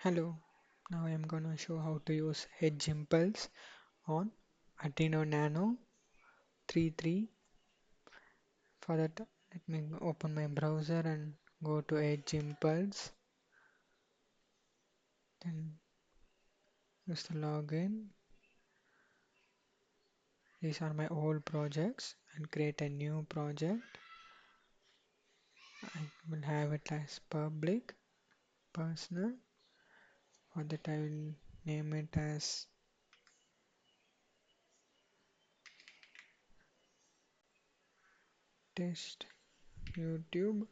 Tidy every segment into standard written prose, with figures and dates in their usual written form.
Hello, now I am gonna show how to use Edge Impulse on Arduino Nano 33. For that, let me open my browser and go to Edge Impulse. Then use the login. These are my old projects and create a new project. I will have it as public, personal. For that, I will name it as test YouTube.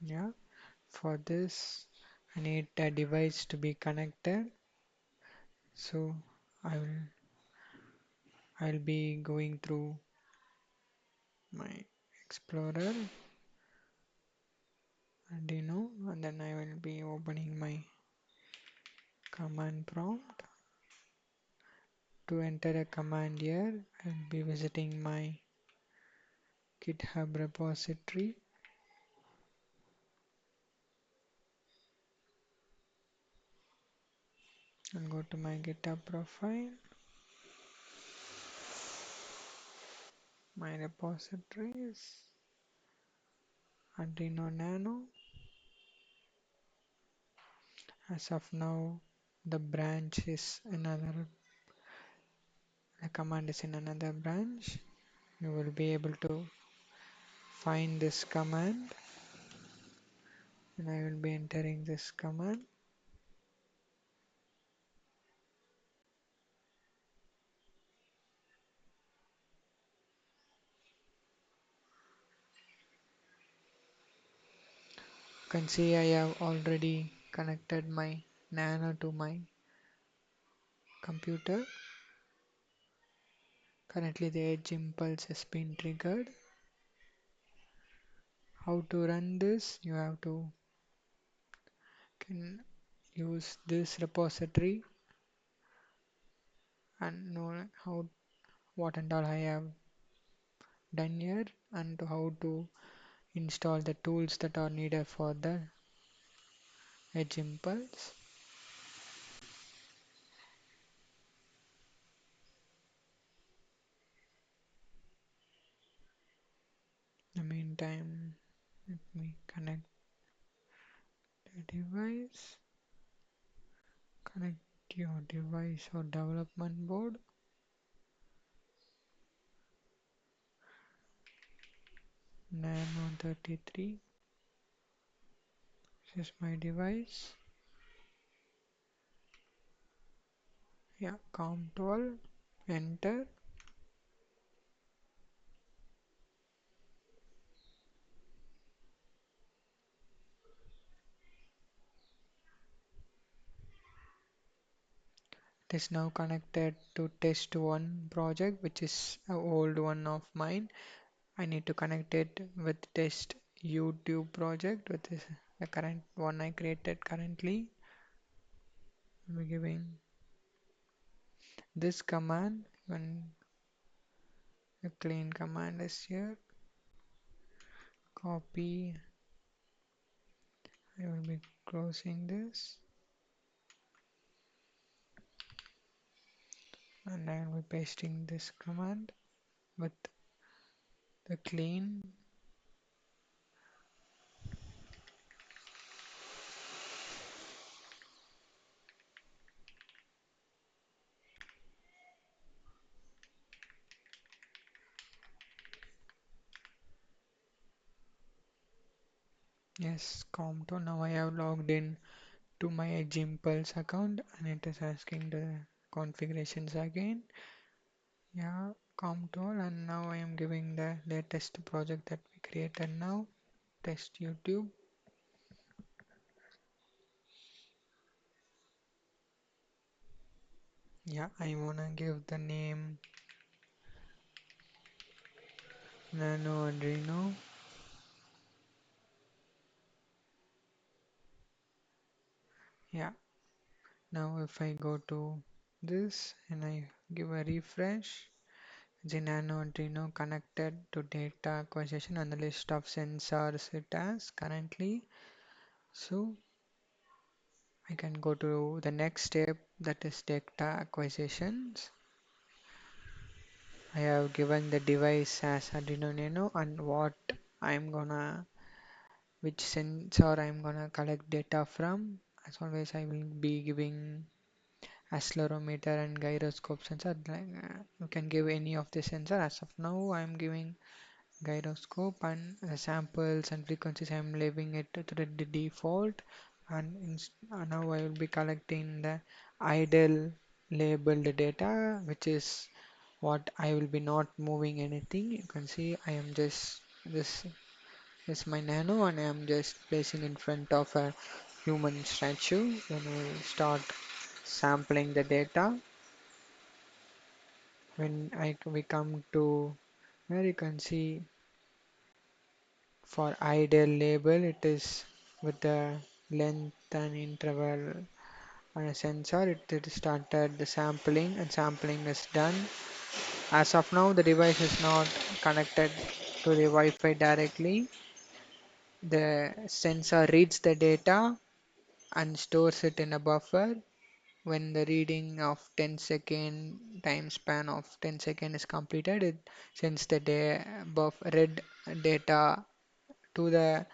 Yeah, for this, I need a device to be connected. So I'll be going through my Explorer Arduino and then I will be opening my command prompt. To enter a command here, I'll be visiting my GitHub repository and go to my GitHub profile, my repositories, Arduino Nano. As of now, the branch is another, the command is in another branch. You will be able to find this command and I will be entering this command. You can see I have already connected my Nano to my computer. Currently the edge impulse has been triggered. How to run this? You have to can use this repository and know how what and all I have done here and how to install the tools that are needed for the edge impulse. In the meantime, let me connect the device. Connect your device or development board. Nano 33. This is my device. Yeah, COM12. Enter. It is now connected to test one project, which is an old one of mine. I need to connect it with test YouTube project, which is the current one I created currently. I'm giving this command when the clean command is here. Copy. I will be closing this and I will be pasting this command with the clean. Yes, COM2. Now I have logged in to my Edge Impulse account and it is asking the configurations again. Yeah, COM2 and now I am giving the latest project that we created now. Test YouTube. Yeah, I wanna give the name Nano Arduino. Yeah, now if I go to this and I give a refresh, the Nano Arduino connected to data acquisition and the list of sensors it has currently. So I can go to the next step, that is data acquisitions. I have given the device as Arduino Nano and what I'm gonna, which sensor I'm gonna collect data from. As always, I will be giving accelerometer and gyroscope sensor. Like, you can give any of the sensor. As of now, I'm giving gyroscope and samples and frequencies. I'm leaving it to the default, and now I will be collecting the idle labeled data, which is what I will be not moving anything. You can see I am just this is my nano and I am just placing in front of a human statue. When we start sampling the data, when we come to where you can see for idle label, it is with the length and interval on a sensor. It started the sampling and sampling is done. As of now, the device is not connected to the Wi-Fi directly. The sensor reads the data and stores it in a buffer. When the reading of 10-second time span of 10 seconds is completed, it sends the read data to the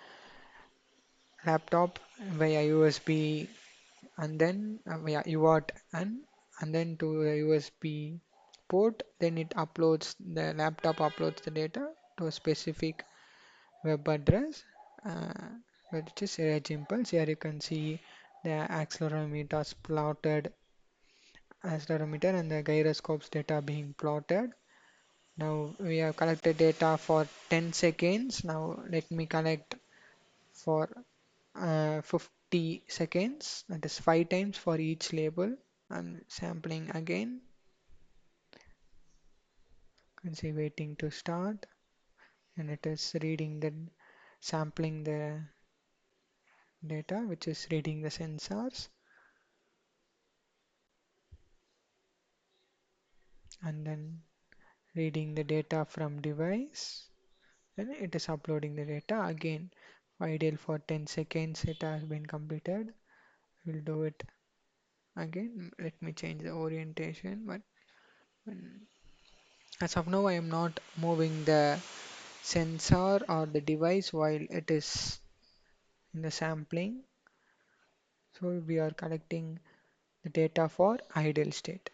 laptop via USB and then via UART and then to the USB port. Then it uploads, the laptop uploads the data to a specific web address, uh, which is Edge Impulse. Here you can see the accelerometers plotted, accelerometer and the gyroscopes data being plotted. Now we have collected data for 10 seconds. Now let me collect for 50 seconds, that is 5 times for each label. I'm sampling again. You can see waiting to start, and it is reading the sampling the data, which is reading the sensors, and then reading the data from device. Then it is uploading the data again. Idle for 10 seconds. It has been completed. We'll do it again. Let me change the orientation, but as of now I am not moving the sensor or the device while it is in the sampling. So we are collecting the data for idle state.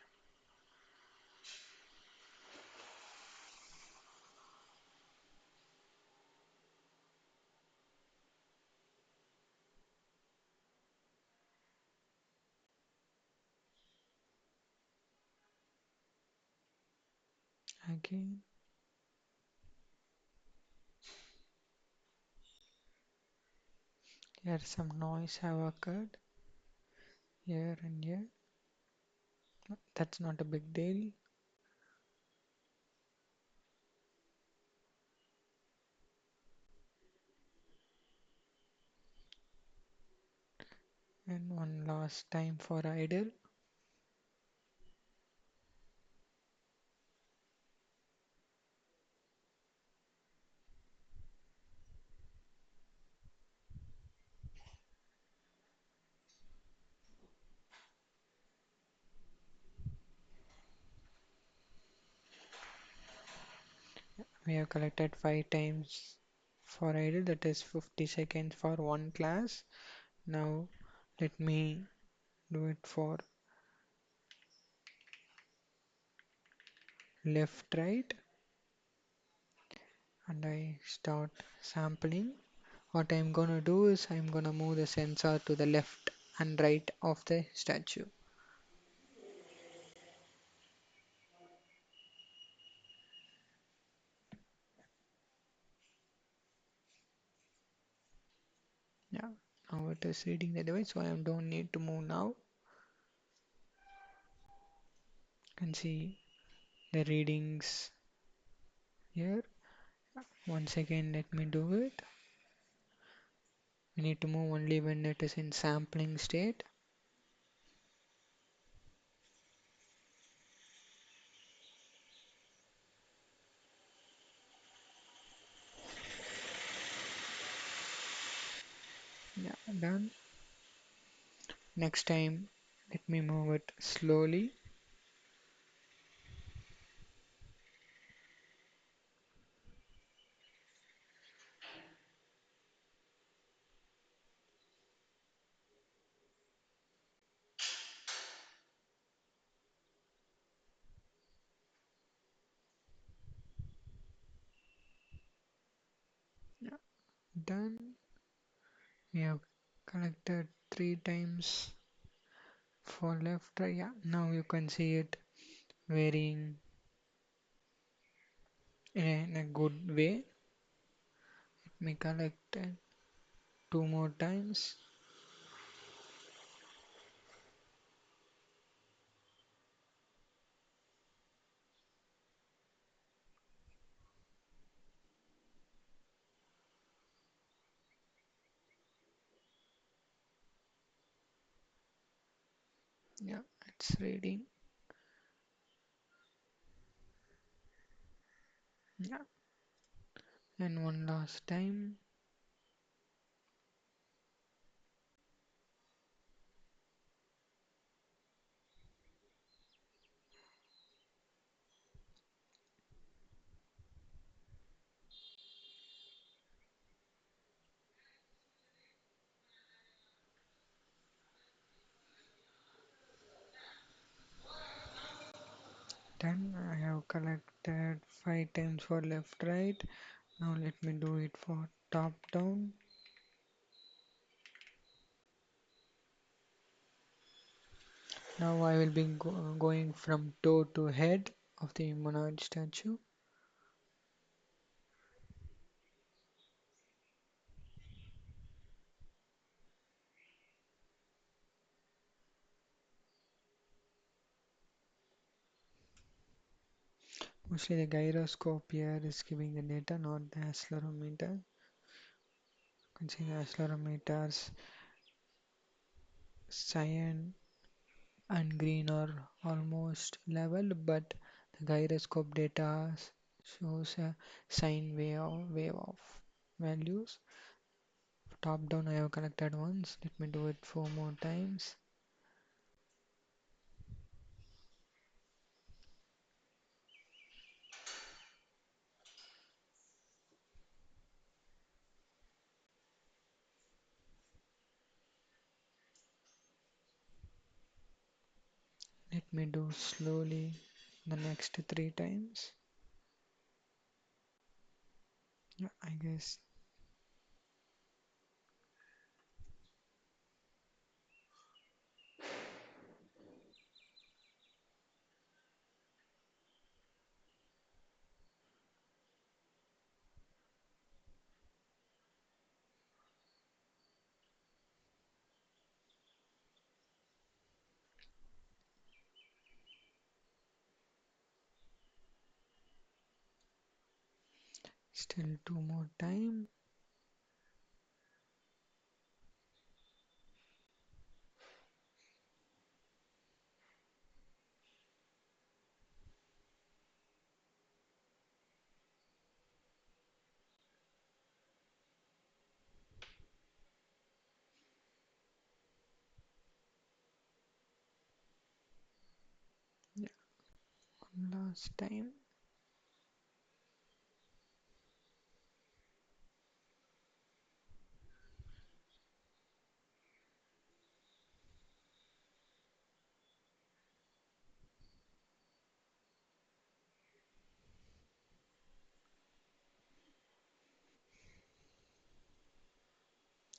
Again, here some noise have occurred here and here. That's not a big deal. And one last time for idle. We have collected 5 times for idle, that is 50 seconds for one class. Now let me do it for left right, and I start sampling. What I'm gonna do is I'm gonna move the sensor to the left and right of the statue. Yeah, now it is reading the device, so I don't need to move now. You can see the readings here. Once again, let me do it. We need to move only when it is in sampling state. Yeah, done. Next time, let me move it slowly. Yeah, done. We have collected three times for left, right. Yeah, now you can see it varying in a good way. Let me collect it two more times. Yeah, it's reading. Yeah, and one last time. Then I have collected five times for left, right. Now let me do it for top down. Now I will be going from toe to head of the humanoid statue. Mostly the gyroscope here is giving the data, not the accelerometer. You can see the accelerometers cyan and green are almost level, but the gyroscope data shows a sine wave of values. Top down I have collected once. Let me do it four more times. Let me do slowly the next three times. Yeah, I guess. Still two more time. Yeah, one last time.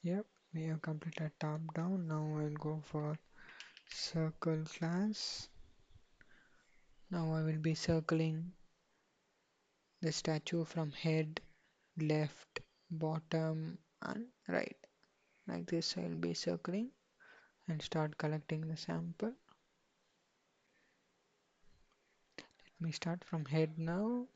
Yep, we have completed top down. Now I'll go for circle class. Now I will be circling the statue from head, left, bottom, and right. Like this, I'll be circling and start collecting the sample. Let me start from head now.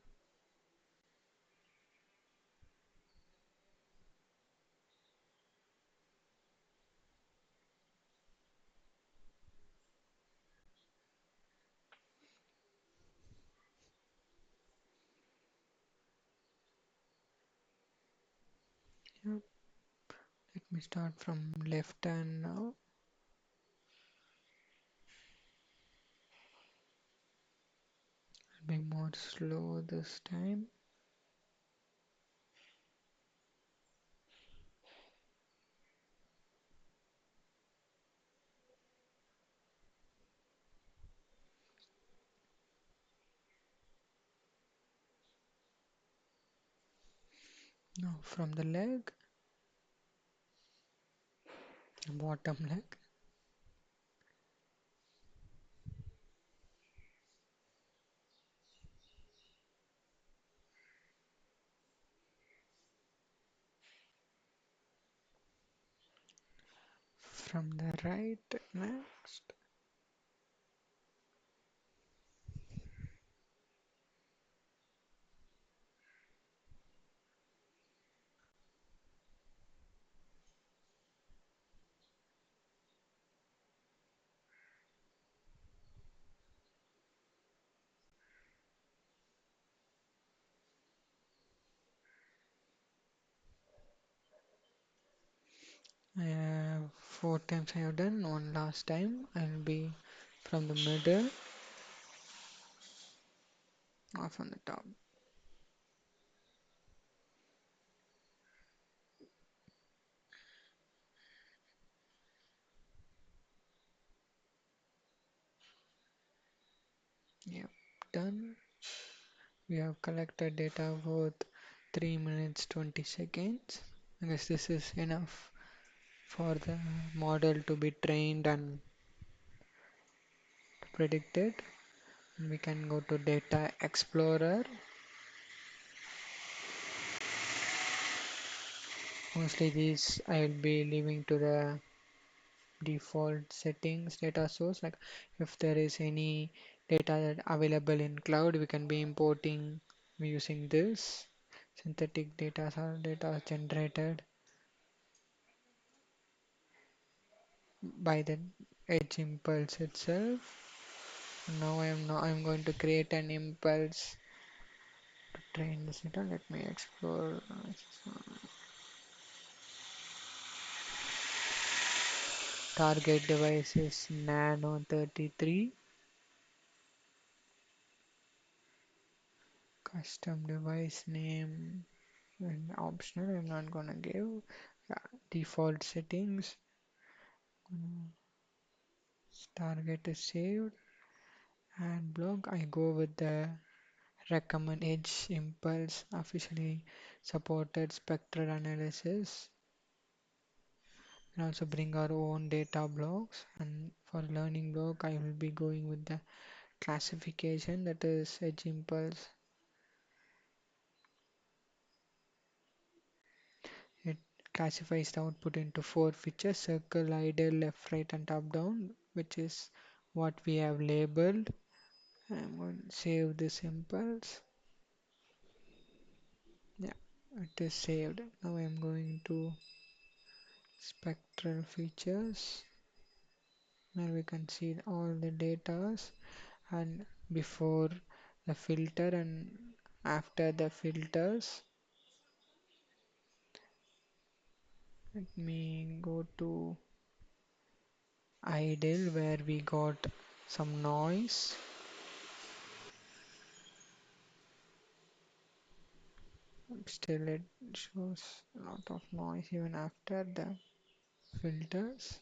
Yep. We start from left hand now. Be more slow this time. Now from the leg, bottom leg. From the right next. I have 4 times I have done. One last time. I'll be from the middle or from the top. Yep, done. We have collected data worth 3 minutes 20 seconds. I guess this is enough for the model to be trained and predicted. We can go to Data Explorer. Mostly these I will be leaving to the default settings data source. Like if there is any data that available in cloud, we can be importing using this. Synthetic data are data generated by the edge impulse itself. Now I'm going to create an impulse to train this data. Let me explore. Target device is Nano 33. Custom device name and optional. I'm not gonna give. Default settings. Target is saved. And block. I go with the recommend edge impulse officially supported spectral analysis. And also bring our own data blocks, and for learning block I will be going with the classification, that is edge impulse. It classifies the output into 4 features: circle, idle, left, right and top down, which is what we have labeled. I'm going to save this impulse. Yeah, it is saved. Now I'm going to spectral features, where we can see all the datas and before the filter and after the filters. Let me go to idle, where we got some noise. Still it shows a lot of noise even after the filters.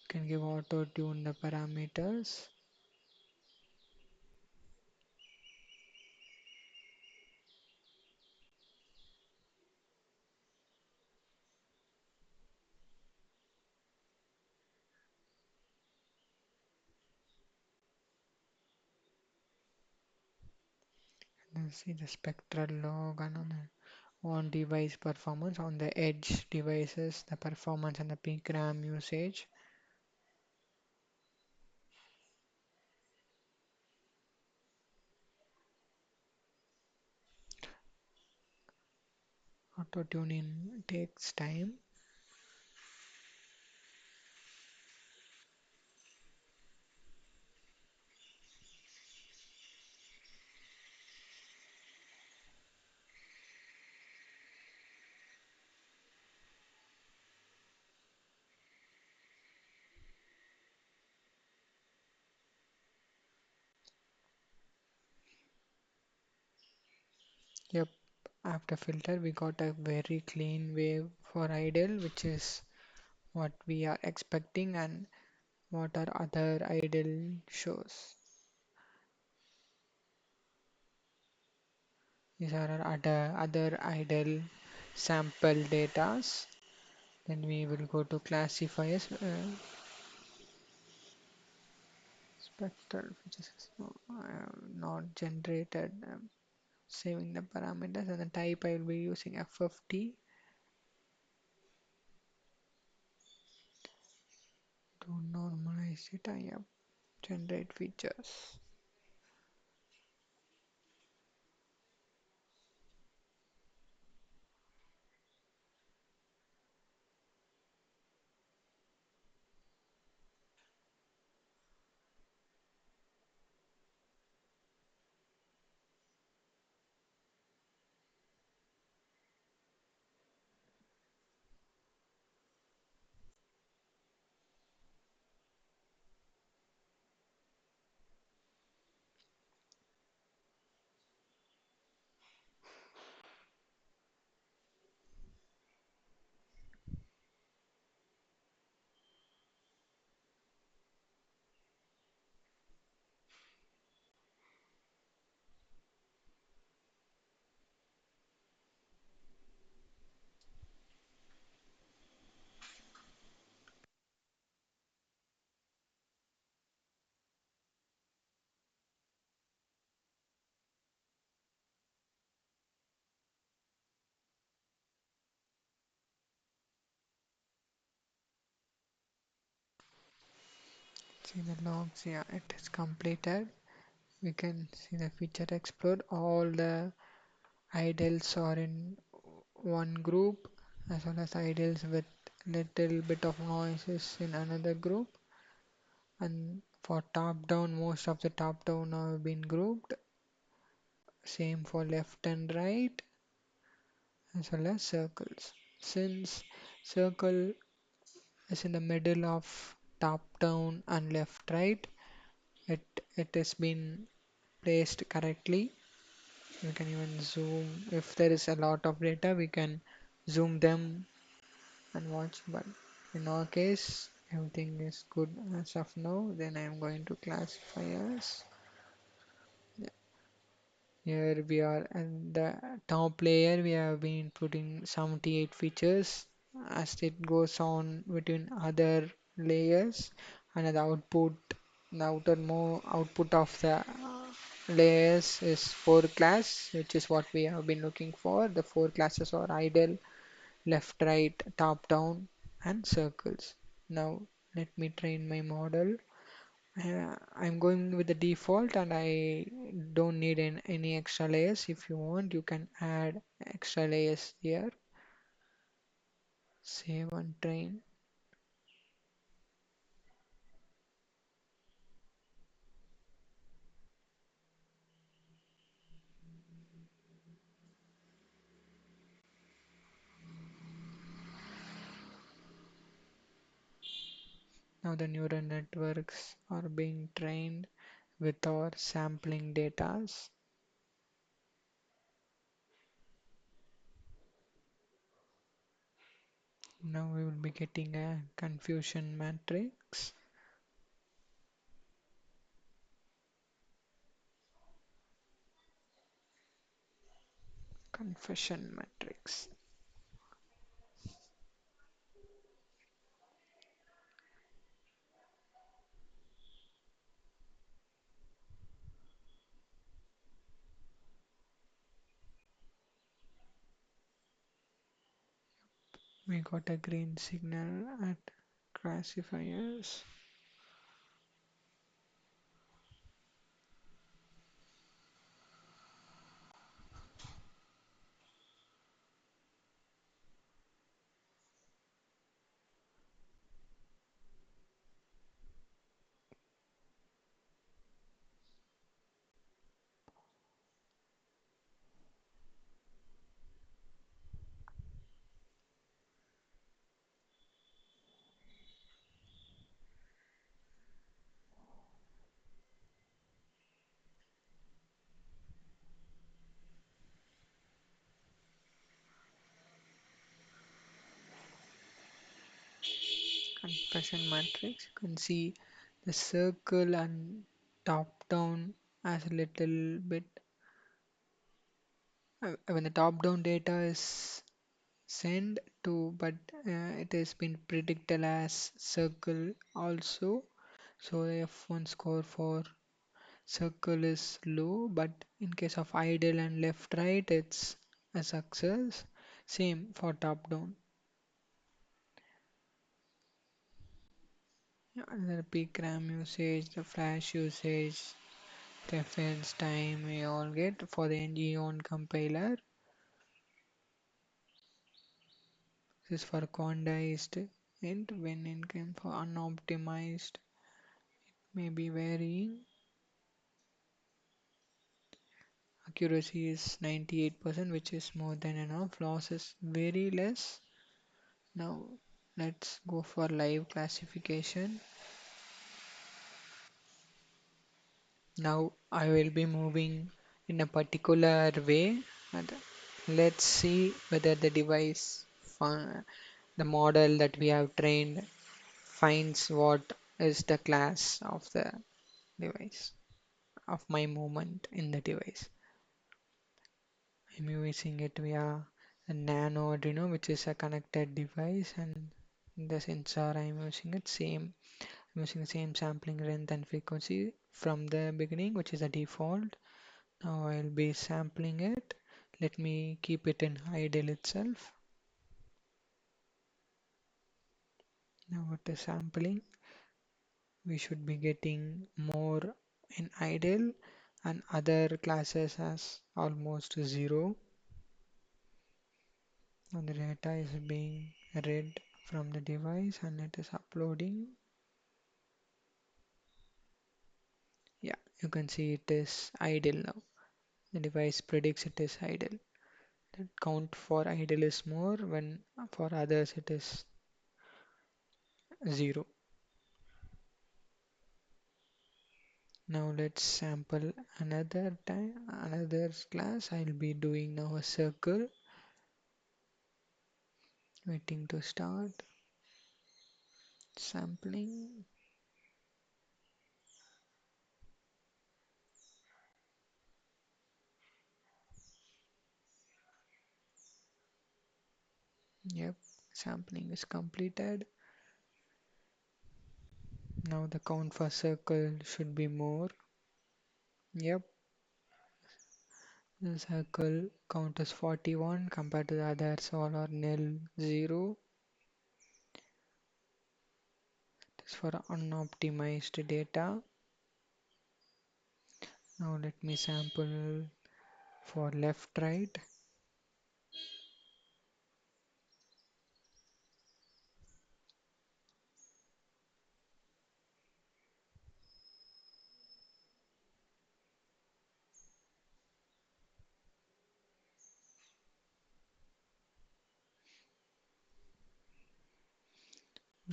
Can give auto tune the parameters. And see the spectral log and on device performance, on the edge devices, the performance and the peak RAM usage. Auto tuning takes time. Yep, after filter we got a very clean wave for idle, which is what we are expecting and what our other idle shows. These are our other idle sample datas. Then we will go to classifiers, spectral features. No, I have not generated. Saving the parameters and the type I will be using FFT to normalize it. I have generate features. See the logs, yeah, it is completed. We can see the feature explode. All the idles are in one group, as well as idles with little bit of noises in another group. And for top down, most of the top down have been grouped. Same for left and right, as well as circles. Since circle is in the middle of top down and left right, it it has been placed correctly. We can even zoom if there is a lot of data, we can zoom them and watch. But in our case, everything is good as of now. Then I am going to classifiers. Here we are at the top layer. We have been putting 78 features. As it goes on between other layers and the output, the outer more output of the layers is 4 class, which is what we have been looking for. The 4 classes are idle, left, right, top, down, and circles. Now let me train my model. I'm going with the default and I don't need any extra layers. If you want, you can add extra layers here. Save and train. Now the neural networks are being trained with our sampling datas. Now we will be getting a confusion matrix. Confession matrix. We got a green signal at classifiers. compression matrix. You can see the circle and top down as a little bit. When the top down data is sent to, but it has been predicted as circle also. So the F1 score for circle is low, but in case of idle and left right, it's a success. Same for top down. Yeah, the peak RAM usage, the flash usage, reference time we all get for the NG-on compiler. This is for quantized int when it came for unoptimized may be varying. Accuracy is 98%, which is more than enough. Loss is very less. Now let's go for live classification. Now I will be moving in a particular way, and let's see whether the device, the model that we have trained, finds what is the class of the device, of my movement in the device. I'm using it via a Nano Arduino, which is a connected device, and the sensor I'm using I'm using the same sampling length and frequency from the beginning, which is a default. Now I'll be sampling it. Let me keep it in idle itself. Now it is sampling. We should be getting more in idle and other classes as almost 0. And the data is being read from the device and it is uploading. Yeah, you can see it is idle now. The device predicts it is idle. The count for idle is more, when for others it is 0. Now let's sample another time, another class. I'll be doing now a circle, waiting to start sampling. Yep, sampling is completed. Now the count for circle should be more. Yep, the circle count is 41 compared to the others all are nil 0. This for unoptimized data. Now let me sample for left right.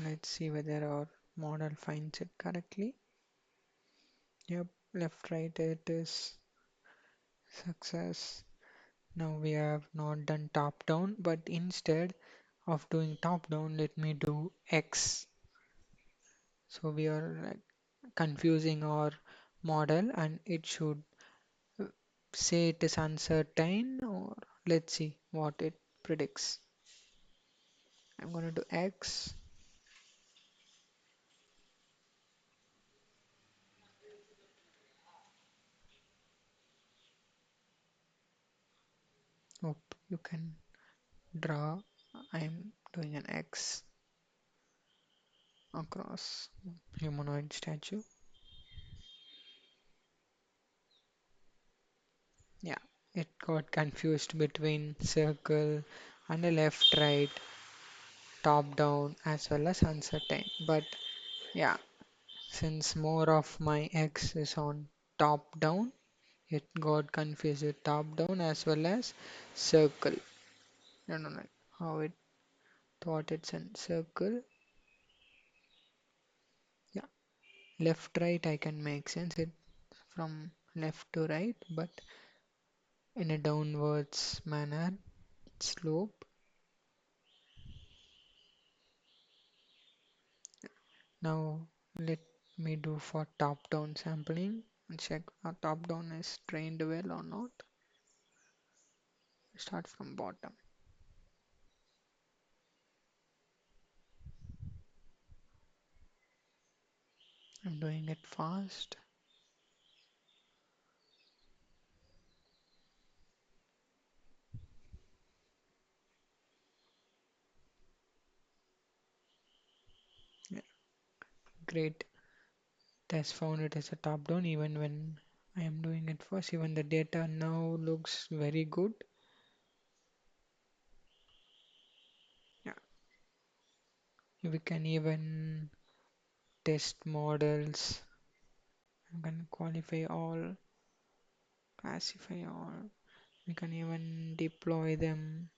Let's see whether our model finds it correctly. Yep, left right it is success. Now we have not done top down, but instead of doing top down, let me do X. So we are confusing our model and it should uh, say it is uncertain, or let's see what it predicts. I'm going to do X. Hope you can draw. I'm doing an X across humanoid statue. Yeah, it got confused between circle and a left right, top down as well as uncertain. But yeah, since more of my X is on top down, it got confused with top down as well as circle. I don't know how it thought it's in circle. Yeah, left right I can make sense it from left to right, but in a downwards manner, slope. Now let me do for top-down sampling and check our top-down is trained well or not. Start from bottom. I'm doing it fast. Yeah, great. It has found it as a top-down even when I am doing it first. Even the data now looks very good. Yeah, we can even test models. We can qualify all, classify all. We can even deploy them.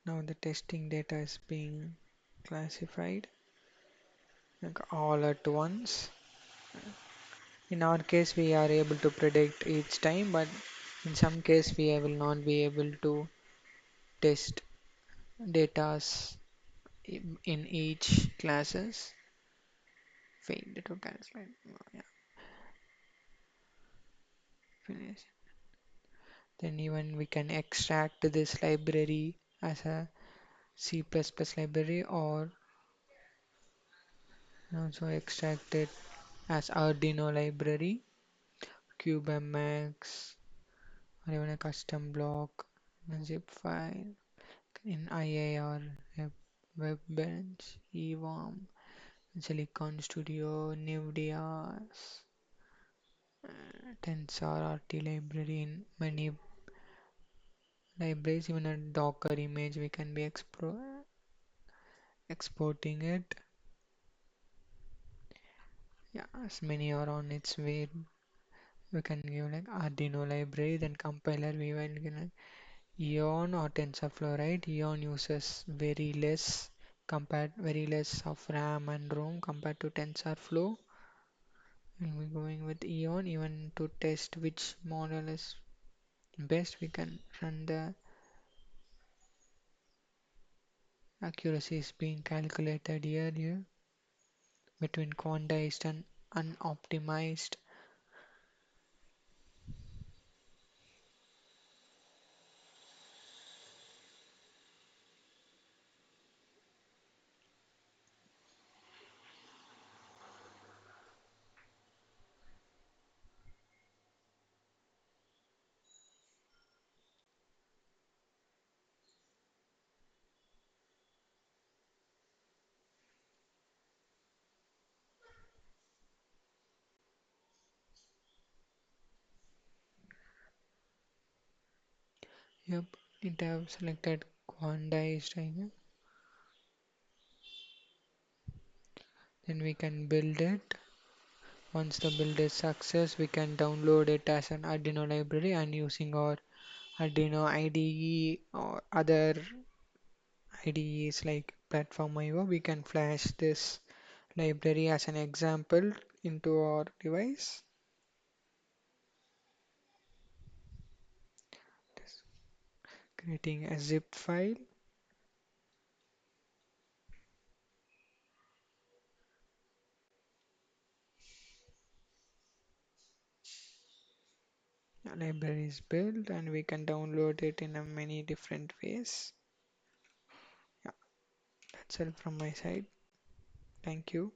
Now the testing data is being classified like all at once. In our case, we are able to predict each time, but in some case, we will not be able to test datas in each classes. Failed to calculate. Yeah, finish. Then even we can extract this library as a C++ library or also extract it as Arduino library, CubeMX, or even a custom block, a zip file in IAR, Webbench, EWARM, Silicon Studio, NVIDIA's TensorRT library in many libraries, even a Docker image we can be exporting it. Yeah, as many are on its way. We can give like Arduino library, then compiler we will give like Eon or TensorFlow, right? Eon uses very less of RAM and ROM compared to TensorFlow. And we're going with Eon even to test which model is best. We can run the accuracy is being calculated here between quantized and unoptimized. Yep, it have selected quantized, I guess. Then we can build it. Once the build is success, we can download it as an Arduino library and using our Arduino IDE or other IDEs like Platform IO, we can flash this library as an example into our device. Creating a zip file. A library is built and we can download it in a many different ways. Yeah, that's all from my side. Thank you.